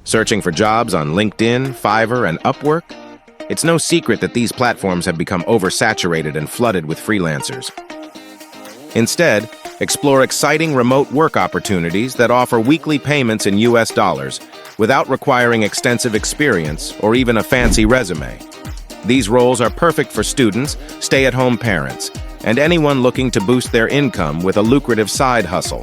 Searching for jobs on LinkedIn, Fiverr, and Upwork? It's no secret that these platforms have become oversaturated and flooded with freelancers. Instead, explore exciting remote work opportunities that offer weekly payments in US dollars without requiring extensive experience or even a fancy resume. These roles are perfect for students, stay-at-home parents, and anyone looking to boost their income with a lucrative side hustle.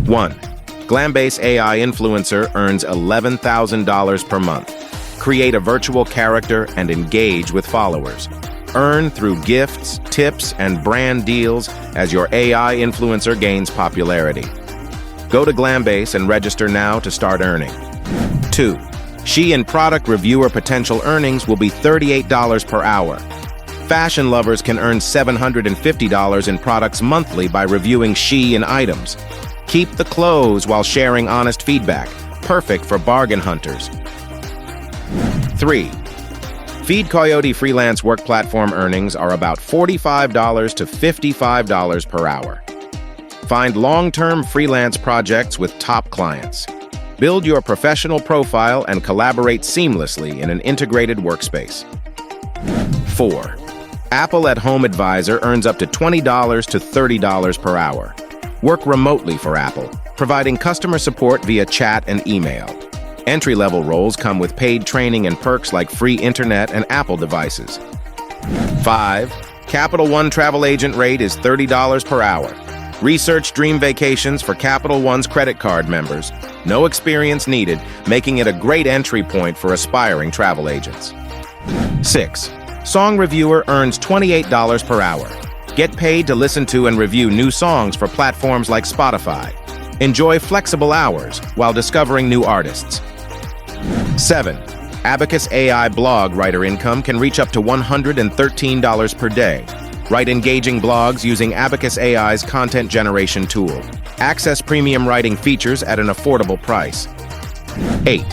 1. Glambase AI influencer earns $11,000 per month. Create a virtual character and engage with followers. Earn through gifts, tips, and brand deals as your AI influencer gains popularity. Go to Glambase and register now to start earning. 2. Shein product reviewer potential earnings will be $38 per hour. Fashion lovers can earn $750 in products monthly by reviewing Shein items. Keep the clothes while sharing honest feedback. Perfect for bargain hunters. 3. Feed Coyote freelance work platform earnings are about $45 to $55 per hour. Find long-term freelance projects with top clients. Build your professional profile and collaborate seamlessly in an integrated workspace. 4. Apple at Home Advisor earns up to $20 to $30 per hour. Work remotely for Apple, providing customer support via chat and email. Entry-level roles come with paid training and perks like free internet and Apple devices. 5. Capital One travel agent rate is $30 per hour. Research dream vacations for Capital One's credit card members. No experience needed, making it a great entry point for aspiring travel agents. 6. Song reviewer earns $28 per hour. Get paid to listen to and review new songs for platforms like Spotify. Enjoy flexible hours while discovering new artists. 7. Abacus AI blog writer income can reach up to $113 per day. Write engaging blogs using Abacus AI's content generation tool. Access premium writing features at an affordable price. 8.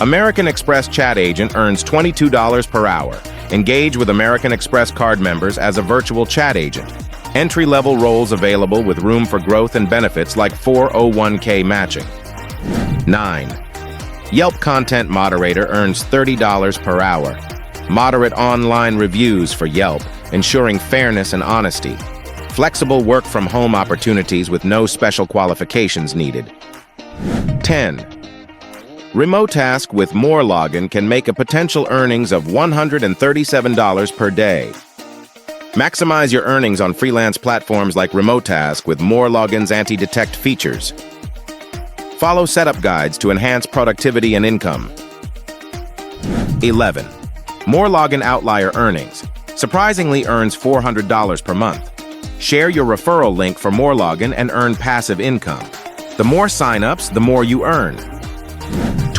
American Express chat agent earns $22 per hour. Engage with American Express card members as a virtual chat agent. Entry-level roles available with room for growth and benefits like 401k matching. 9. Yelp content moderator earns $30 per hour. Moderate online reviews for Yelp, ensuring fairness and honesty. Flexible work-from-home opportunities with no special qualifications needed. 10. Remote task with More Login can make a potential earnings of $137 per day. Maximize your earnings on freelance platforms like Remote Task with More Login's anti-detect features. Follow setup guides to enhance productivity and income. 11. More Login outlier earnings. Surprisingly earns $400 per month. Share your referral link for More Login and earn passive income. The more signups, the more you earn.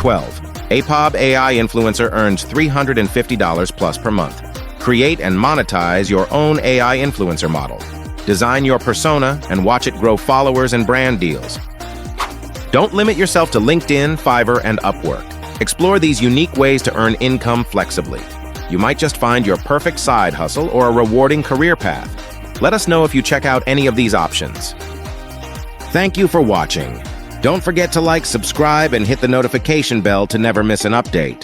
12. APOB AI influencer earns $350 plus per month. Create and monetize your own AI influencer model. Design your persona and watch it grow followers and brand deals. Don't limit yourself to LinkedIn, Fiverr, and Upwork. Explore these unique ways to earn income flexibly. You might just find your perfect side hustle or a rewarding career path. Let us know if you check out any of these options. Thank you for watching. Don't forget to like, subscribe, and hit the notification bell to never miss an update.